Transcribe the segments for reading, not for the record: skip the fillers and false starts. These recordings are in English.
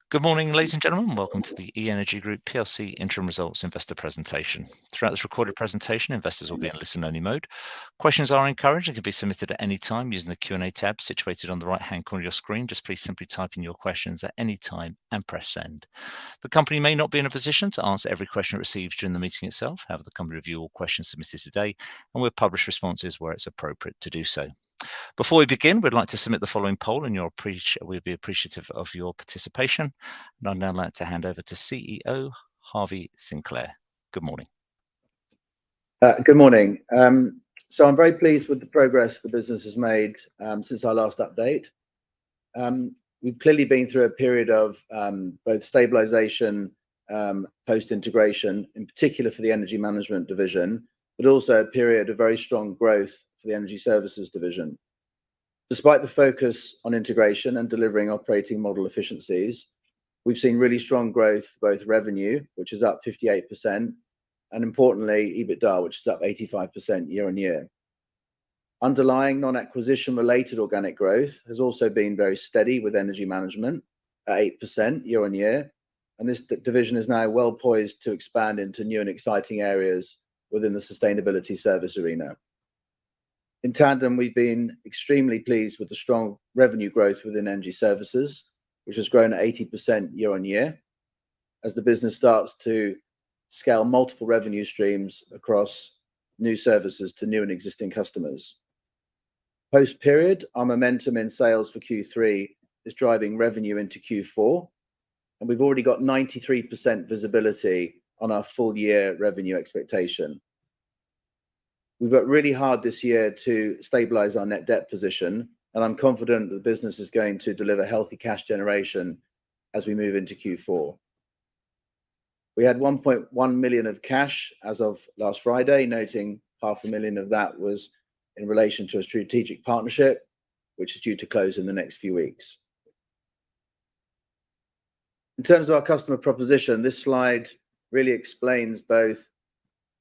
Good morning, ladies and gentlemen. Welcome to the EENERGY Group PLC interim results investor presentation. Throughout this recorded presentation, investors will be in listen-only mode. Questions are encouraged and can be submitted at any time using the Q&A tab situated on the right-hand corner of your screen. Just please simply type in your questions at any time and press send. The company may not be in a position to answer every question it receives during the meeting itself. However, the company review all questions submitted today and we'll publish responses where it's appropriate to do so. Before we begin, we'd like to submit the following poll, and we'll be appreciative of your participation. And I'd now like to hand over to CEO Harvey Sinclair. Good morning. Good morning. So I'm very pleased with the progress the business has made since our last update. We've clearly been through a period of both stabilization, post-integration, in particular for the energy management division, but also a period of very strong growth for the energy services division. Despite the focus on integration and delivering operating model efficiencies, we've seen really strong growth for both revenue, which is up 58%, and importantly, EBITDA, which is up 85% year on year. Underlying non-acquisition related organic growth has also been very steady with energy management at 8% year on year, and this division is now well poised to expand into new and exciting areas within the sustainability service arena. In tandem, we've been extremely pleased with the strong revenue growth within energy services, which has grown at 80% year on year, as the business starts to scale multiple revenue streams across new services to new and existing customers. Post-period, our momentum in sales for Q3 is driving revenue into Q4, and we've already got 93% visibility on our full year revenue expectation. We've worked really hard this year to stabilize our net debt position, and I'm confident that the business is going to deliver healthy cash generation as we move into Q4. We had 1.1 million of cash as of last Friday, noting 500,000 of that was in relation to a strategic partnership, which is due to close in the next few weeks. In terms of our customer proposition, this slide really explains both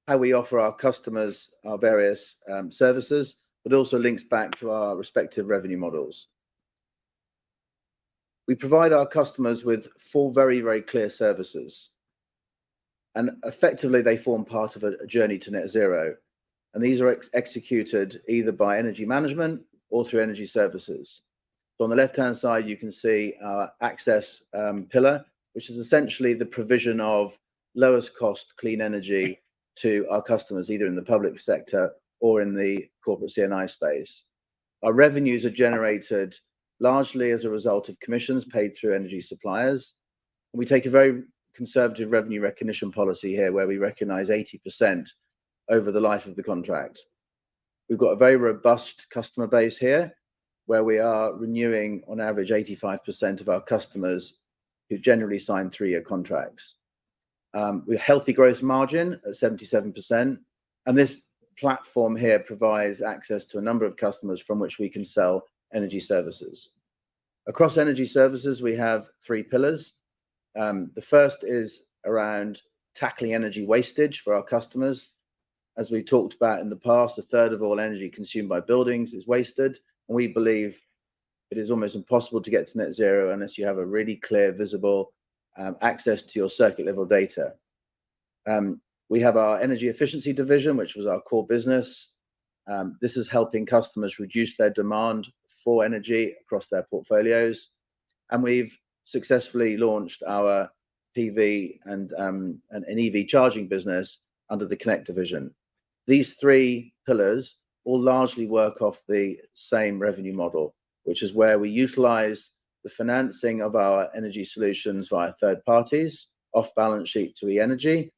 how we offer our customers our various services, but also links back to our respective revenue models. We provide our customers with four very, very clear services, and effectively they form part of a journey to net zero. And these are executed either by energy management or through energy services. So on the left-hand side, you can see our access pillar, which is essentially the provision of lowest cost clean energy to our customers, either in the public sector or in the corporate C&I space. Our revenues are generated largely as a result of commissions paid through energy suppliers. And we take a very conservative revenue recognition policy here, where we recognize 80% over the life of the contract. We've got a very robust customer base here, where we are renewing on average 85% of our customers who generally sign 3-year contracts. With healthy gross margin at 77%, and this platform here provides access to a number of customers from which we can sell energy services. Across energy services, we have 3 pillars. The first is around tackling energy wastage for our customers. As we talked about in the past, a third of all energy consumed by buildings is wasted, and we believe it is almost impossible to get to net zero unless you have a really clear, visible access to your circuit level data. We have our energy efficiency division, which was our core business. This is helping customers reduce their demand for energy across their portfolios. And we've successfully launched our PV and an EV charging business under the Connect division. These 3 pillars all largely work off the same revenue model, which is where we utilize the financing of our energy solutions via third parties, off balance sheet to EENERGY,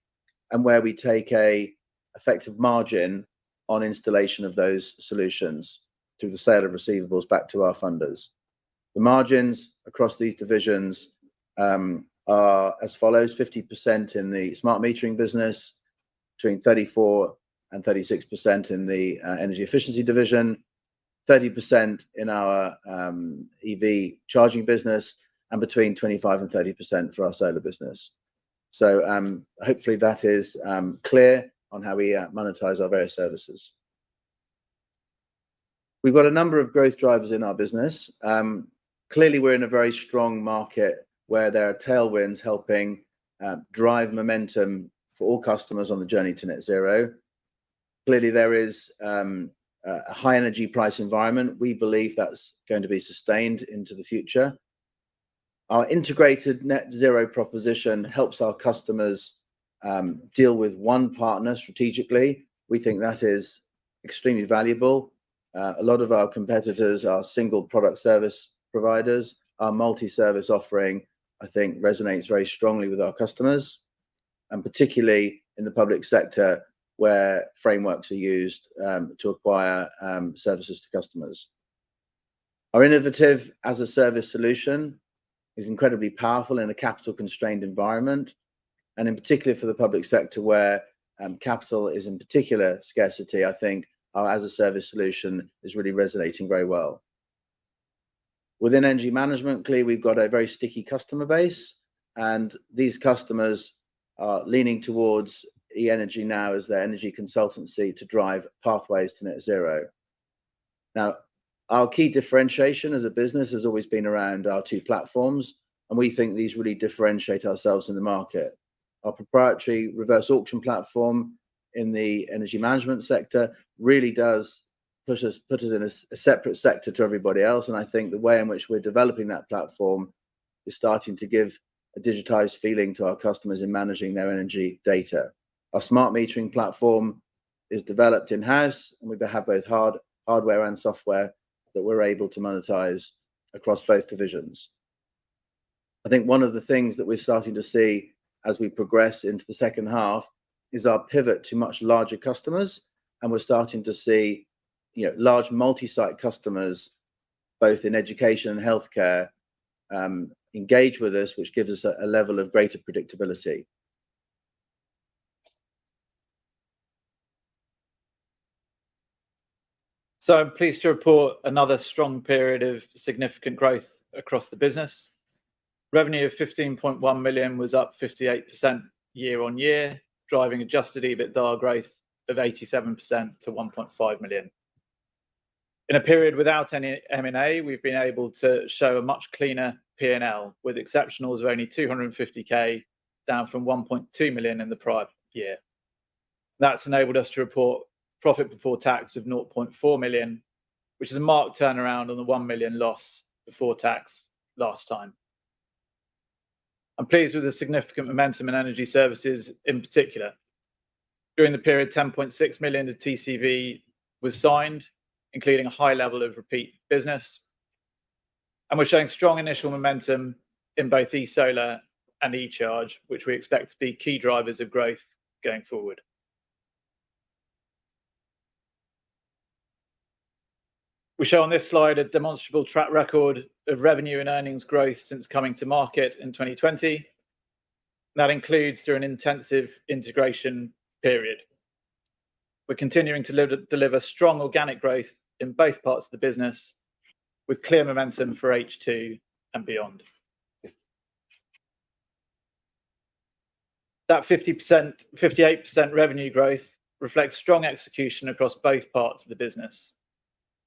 and where we take a effective margin on installation of those solutions through the sale of receivables back to our funders. The margins across these divisions are as follows: 50% in the smart metering business, between 34% and 36% in the energy efficiency division, 30% in our EV charging business, and between 25% and 30% for our solar business. So hopefully that is clear on how we monetize our various services. We've got a number of growth drivers in our business. Clearly, we're in a very strong market where there are tailwinds helping drive momentum for all customers on the journey to net zero. Clearly, there is a high energy price environment. We believe that's going to be sustained into the future. Our integrated net zero proposition helps our customers deal with one partner strategically. We think that is extremely valuable. A lot of our competitors are single product service providers. Our multi-service offering, I think, resonates very strongly with our customers, and particularly in the public sector, where frameworks are used to acquire services to customers. Our innovative as a service solution is incredibly powerful in a capital constrained environment, and in particular for the public sector, where capital is in particular scarcity. I think our as a service solution is really resonating very well. Within energy management, clearly we've got a very sticky customer base, and these customers are leaning towards EENERGY now as their energy consultancy to drive pathways to net zero. Now, our key differentiation as a business has always been around our two platforms, and we think these really differentiate ourselves in the market. Our proprietary reverse auction platform in the energy management sector really does put us in a separate sector to everybody else, and I think the way in which we're developing that platform is starting to give a digitized feeling to our customers in managing their energy data. Our smart metering platform is developed in-house, and we have both hardware and software that we're able to monetize across both divisions. I think one of the things that we're starting to see as we progress into the second half is our pivot to much larger customers, and we're starting to see large multi-site customers, both in education and healthcare, engage with us, which gives us a level of greater predictability. So I'm pleased to report another strong period of significant growth across the business. Revenue of 15.1 million was up 58% year on year, driving adjusted EBITDA growth of 87% to 1.5 million. In a period without any M&A, we've been able to show a much cleaner P&L, with exceptionals of only 250k, down from 1.2 million in the prior year. That's enabled us to report profit before tax of 0.4 million, which is a marked turnaround on the 1 million loss before tax last time. I'm pleased with the significant momentum in energy services in particular. During the period, 10.6 million of TCV was signed, including a high level of repeat business. And we're showing strong initial momentum in both eSolar and eCharge, which we expect to be key drivers of growth going forward. We show on this slide a demonstrable track record of revenue and earnings growth since coming to market in 2020. That includes through an intensive integration period. We're continuing to deliver strong organic growth in both parts of the business, with clear momentum for H2 and beyond. That 58% revenue growth reflects strong execution across both parts of the business.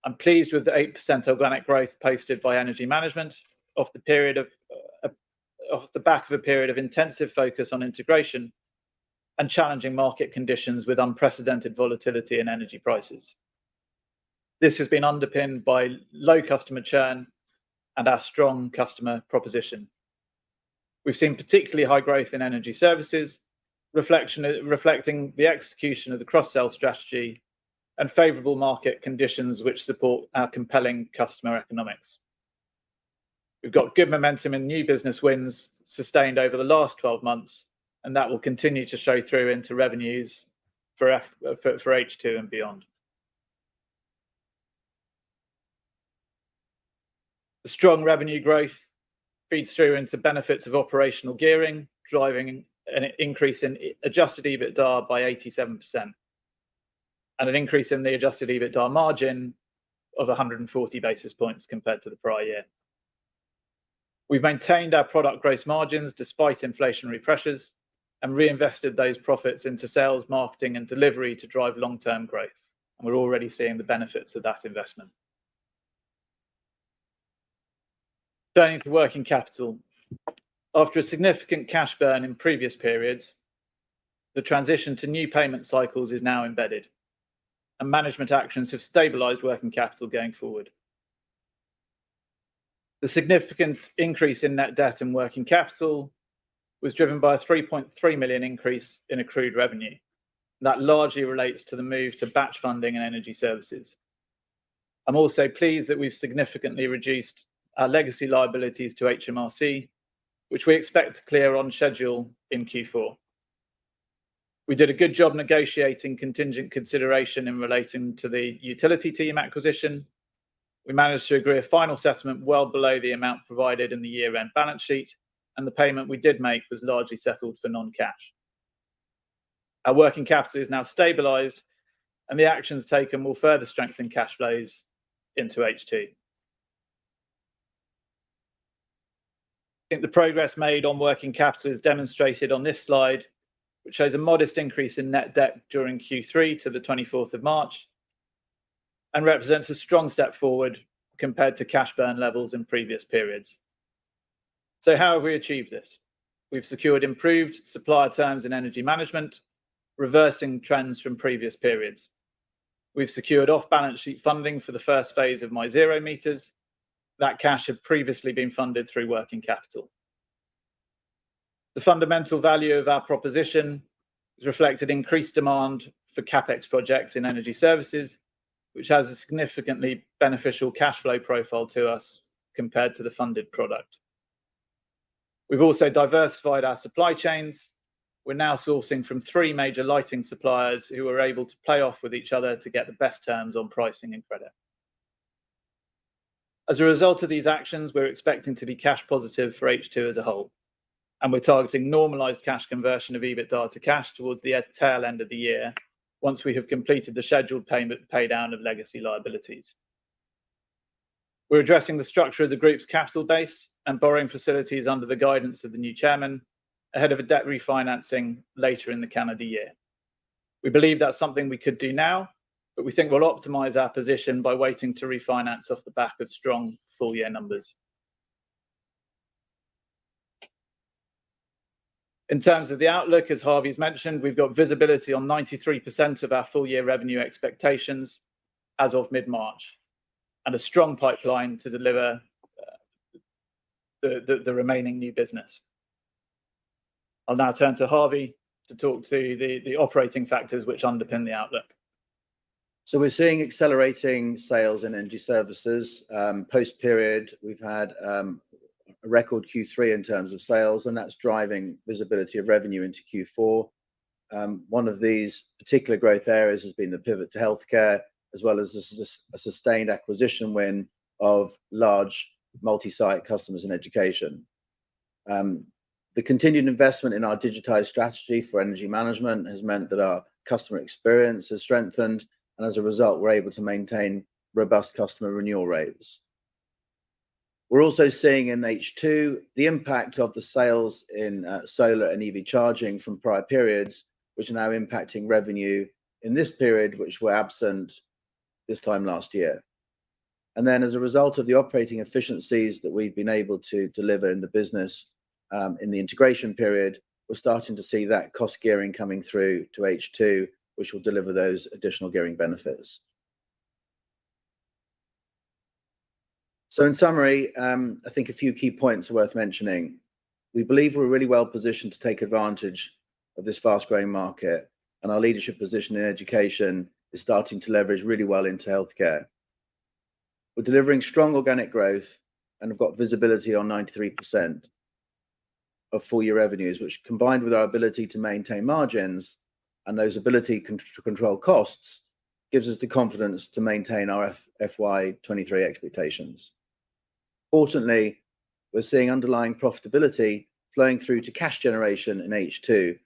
I'm pleased with the 8% organic growth posted by energy management off the back of a period of intensive focus on integration and challenging market conditions with unprecedented volatility in energy prices. This has been underpinned by low customer churn and our strong customer proposition. We've seen particularly high growth in energy services, reflecting the execution of the cross-sell strategy and favourable market conditions which support our compelling customer economics. We've got good momentum in new business wins sustained over the last 12 months, and that will continue to show through into revenues for H2 and beyond. The strong revenue growth feeds through into benefits of operational gearing, driving an increase in adjusted EBITDA by 87%, and an increase in the adjusted EBITDA margin of 140 basis points compared to the prior year. We've maintained our product gross margins despite inflationary pressures and reinvested those profits into sales, marketing, and delivery to drive long-term growth. And we're already seeing the benefits of that investment. Turning to working capital, After a significant cash burn in previous periods, the transition to new payment cycles is now embedded, and management actions have stabilized working capital going forward. The significant increase in net debt and working capital was driven by a 3.3 million increase in accrued revenue. That largely relates to the move to batch funding and energy services. I'm also pleased that we've significantly reduced our legacy liabilities to HMRC, which we expect to clear on schedule in Q4. We did a good job negotiating contingent consideration in relating to the utility team acquisition. We managed to agree a final settlement well below the amount provided in the year-end balance sheet, and the payment we did make was largely settled for non-cash. Our working capital is now stabilized, and the actions taken will further strengthen cash flows into H2. I think the progress made on working capital is demonstrated on this slide, which shows a modest increase in net debt during Q3 to the 24th of March, and represents a strong step forward compared to cash burn levels in previous periods. So how have we achieved this? We've secured improved supplier terms in energy management, reversing trends from previous periods. We've secured off-balance sheet funding for the first phase of My Zero meters. That cash had previously been funded through working capital. The fundamental value of our proposition is reflected in increased demand for CapEx projects in energy services, which has a significantly beneficial cash flow profile to us compared to the funded product. We've also diversified our supply chains. We're now sourcing from 3 major lighting suppliers who are able to play off with each other to get the best terms on pricing and credit. As a result of these actions, we're expecting to be cash positive for H2 as a whole, and we're targeting normalized cash conversion of EBITDA to cash towards the tail end of the year, once we have completed the scheduled pay down of legacy liabilities. We're addressing the structure of the group's capital base and borrowing facilities under the guidance of the new chairman ahead of a debt refinancing later in the calendar year. We believe that's something we could do now, but we think we'll optimize our position by waiting to refinance off the back of strong full year numbers. In terms of the outlook, as Harvey's mentioned, we've got visibility on 93% of our full year revenue expectations as of mid-March, and a strong pipeline to deliver the remaining new business. I'll now turn to Harvey to talk to the operating factors which underpin the outlook. So we're seeing accelerating sales in energy services. Post-period, we've had a record Q3 in terms of sales, and that's driving visibility of revenue into Q4. One of these particular growth areas has been the pivot to healthcare, as well as a sustained acquisition win of large multi-site customers in education. The continued investment in our digitized strategy for energy management has meant that our customer experience has strengthened, and as a result, we're able to maintain robust customer renewal rates. We're also seeing in H2 the impact of the sales in solar and EV charging from prior periods, which are now impacting revenue in this period, which were absent this time last year. And then as a result of the operating efficiencies that we've been able to deliver in the business in the integration period, we're starting to see that cost gearing coming through to H2, which will deliver those additional gearing benefits. So in summary, I think a few key points are worth mentioning. We believe we're really well positioned to take advantage of this fast-growing market, and our leadership position in education is starting to leverage really well into healthcare. We're delivering strong organic growth and have got visibility on 93% of full year revenues, which combined with our ability to maintain margins and those ability to control costs, gives us the confidence to maintain our FY23 expectations. Fortunately, we're seeing underlying profitability flowing through to cash generation in H2,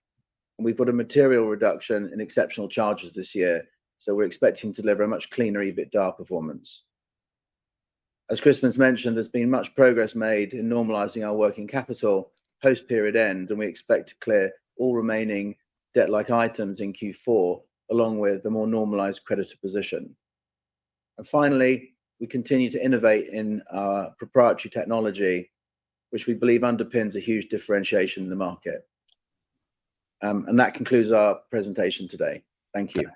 and we've got a material reduction in exceptional charges this year, so we're expecting to deliver a much cleaner EBITDA performance. As Crispin's mentioned, there's been much progress made in normalizing our working capital post-period end, and we expect to clear all remaining debt-like items in Q4, along with a more normalized creditor position. And finally, we continue to innovate in our proprietary technology, which we believe underpins a huge differentiation in the market. And that concludes our presentation today. Thank you.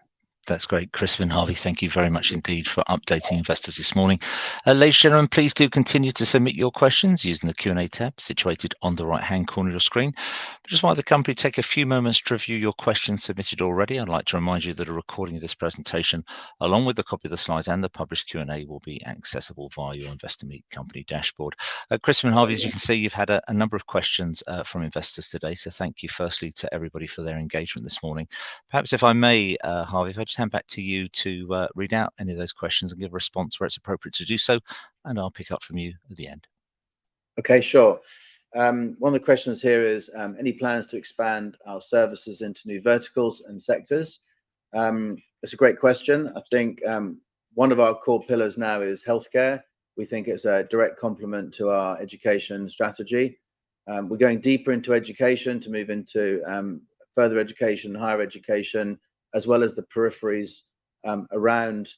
That's great. Chris and Harvey, thank you very much indeed for updating investors this morning. Ladies and gentlemen, please do continue to submit your questions using the Q&A tab situated on the right-hand corner of your screen. But just while the company take a few moments to review your questions submitted already, I'd like to remind you that a recording of this presentation, along with a copy of the slides and the published Q&A, will be accessible via your Investor Meet company dashboard. Chris and Harvey, as you can see, you've had a number of questions from investors today. So thank you firstly to everybody for their engagement this morning. Perhaps if I may, Harvey, if I just hand back to you to read out any of those questions and give a response where it's appropriate to do so, and I'll pick up from you at the end. Okay, sure. One of the questions here is any plans to expand our services into new verticals and sectors? It's a great question. I think one of our core pillars now is healthcare. We think it's a direct complement to our education strategy. We're going deeper into education to move into further education, higher education, as well as the peripheries around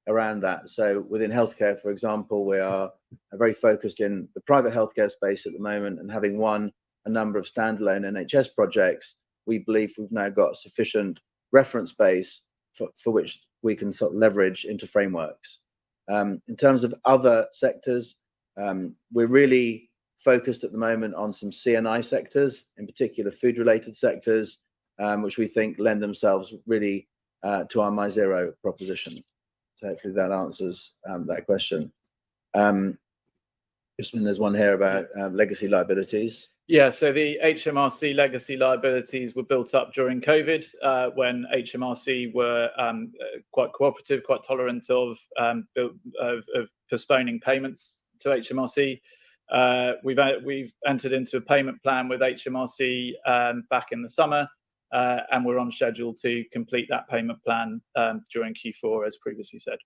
that. So within healthcare, for example, we are very focused in the private healthcare space at the moment, and having won a number of standalone NHS projects, we believe we've now got sufficient reference base for which we can sort of leverage into frameworks. In terms of other sectors, we're really focused at the moment on some C&I sectors, in particular food-related sectors, which we think lend themselves really to our MyZero proposition. So hopefully that answers that question. There's one here about legacy liabilities. Yeah, so the HMRC legacy liabilities were built up during COVID when HMRC were quite cooperative, quite tolerant of postponing payments to HMRC. We've entered into a payment plan with HMRC back in the summer, and we're on schedule to complete that payment plan during Q4, as previously said.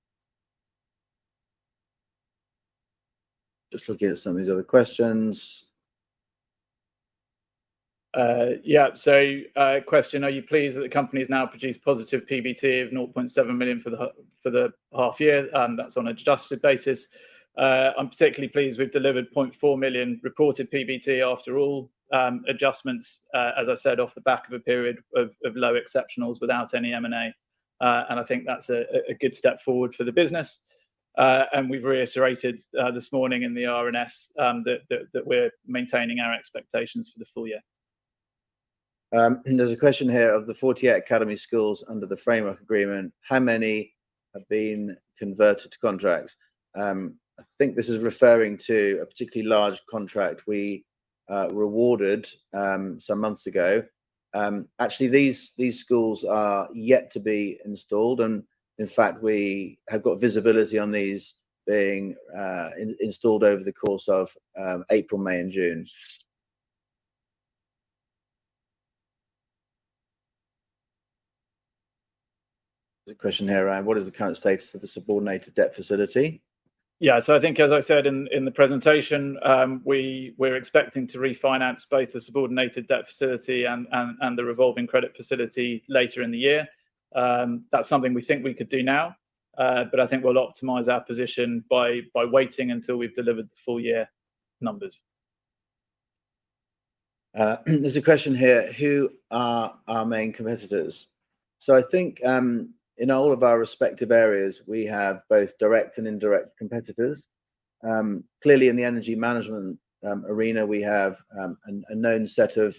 Just looking at some of these other questions. Question: are you pleased that the company has now produced positive PBT of 0.7 million for the half year? That's on an adjusted basis. I'm particularly pleased we've delivered 0.4 million reported PBT after all adjustments, as I said, off the back of a period of low exceptionals without any M&A. And I think that's a good step forward for the business. And we've reiterated this morning in the RNS that we're maintaining our expectations for the full year. There's a question here: of the 48 academy schools under the framework agreement, how many have been converted to contracts? I think this is referring to a particularly large contract we were awarded some months ago. Actually, these schools are yet to be installed, and in fact, we have got visibility on these being installed over the course of April, May, and June. There's a question here around what is the current status of the subordinated debt facility? Yeah, so I think, as I said in the presentation, we're expecting to refinance both the subordinated debt facility and the revolving credit facility later in the year. That's something we think we could do now, but I think we'll optimize our position by waiting until we've delivered the full year numbers. There's a question here: who are our main competitors? So I think in all of our respective areas, we have both direct and indirect competitors. Clearly, in the energy management arena, we have a known set of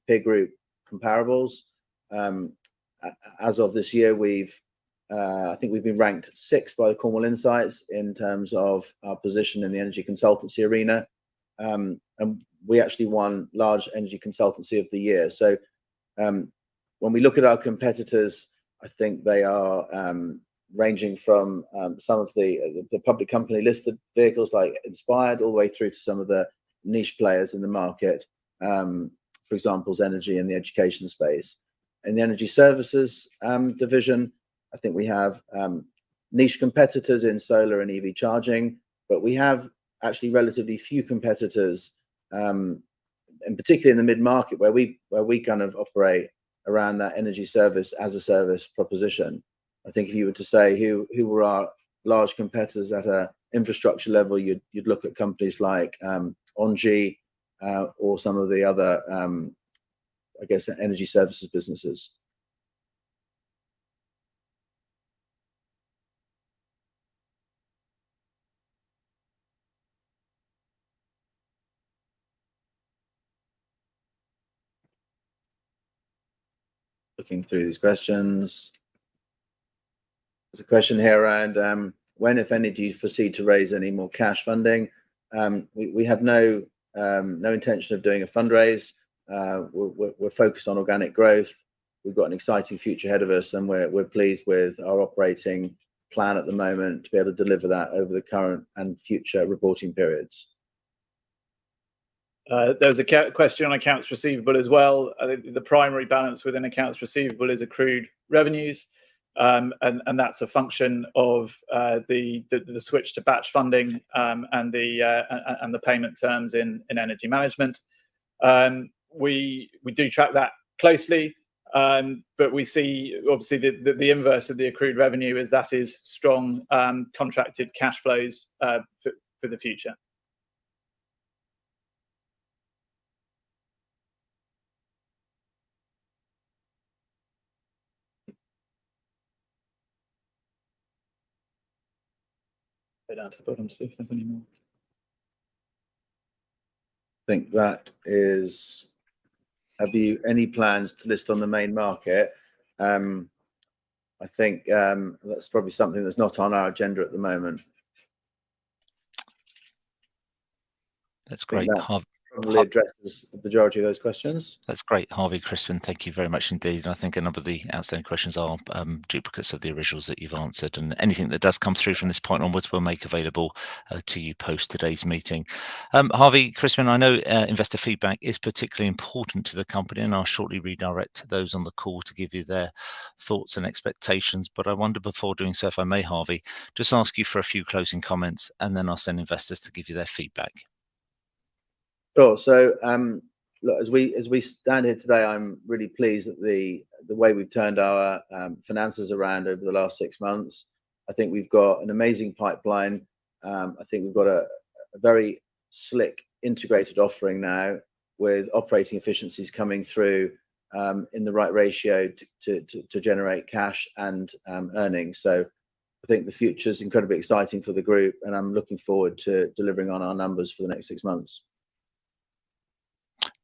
peer group comparables. As of this year, I think we've been ranked 6th by the Cornwall Insights in terms of our position in the energy consultancy arena. And we actually won Large Energy Consultancy of the Year. So when we look at our competitors, I think they are ranging from some of the public company listed vehicles like Inspired, all the way through to some of the niche players in the market, for example, Energy in the education space. In the energy services division, I think we have niche competitors in solar and EV charging, but we have actually relatively few competitors, and particularly in the mid-market where we kind of operate around that energy service as a service proposition. I think if you were to say who were our large competitors at a infrastructure level, you'd look at companies like ENGIE, or some of the other, I guess, energy services businesses. Looking through these questions. There's a question here around when, if any, do you foresee to raise any more cash funding? We have no intention of doing a fundraise. We're focused on organic growth. We've got an exciting future ahead of us, and we're pleased with our operating plan at the moment to be able to deliver that over the current and future reporting periods. There's a question on accounts receivable as well. I think the primary balance within accounts receivable is accrued revenues, and that's a function of the switch to batch funding and the payment terms in energy management. We do track that closely, but we see obviously the inverse of the accrued revenue is strong contracted cash flows for the future. Go down to the bottom, see if there's any more. I think that is. Have you any plans to list on the main market? I think that's probably something that's not on our agenda at the moment. That's great. Probably addresses the majority of those questions. That's great, Harvey, Crispin. Thank you very much indeed. And I think a number of the outstanding questions are duplicates of the originals that you've answered. And anything that does come through from this point onwards, we'll make available to you post today's meeting. Harvey, Crispin, I know investor feedback is particularly important to the company, and I'll shortly redirect those on the call to give you their thoughts and expectations. But I wonder, before doing so, if I may, Harvey, just ask you for a few closing comments, and then I'll send investors to give you their feedback. Sure. So, look, as we stand here today, I'm really pleased at the way we've turned our finances around over the last 6 months. I think we've got an amazing pipeline. I think we've got a very slick integrated offering now, with operating efficiencies coming through in the right ratio to generate cash and earnings. So I think the future is incredibly exciting for the group, and I'm looking forward to delivering on our numbers for the next 6 months.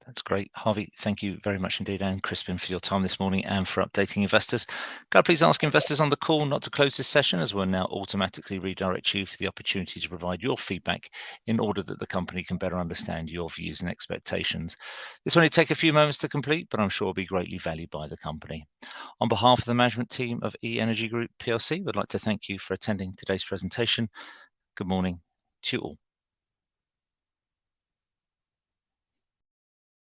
That's great. Harvey, thank you very much indeed, and Crispin, for your time this morning and for updating investors. Can I please ask investors on the call not to close this session, as we'll now automatically redirect you for the opportunity to provide your feedback in order that the company can better understand your views and expectations. This will only take a few moments to complete, but I'm sure will be greatly valued by the company. On behalf of the management team of EENERGY Group PLC, we'd like to thank you for attending today's presentation. Good morning to you all.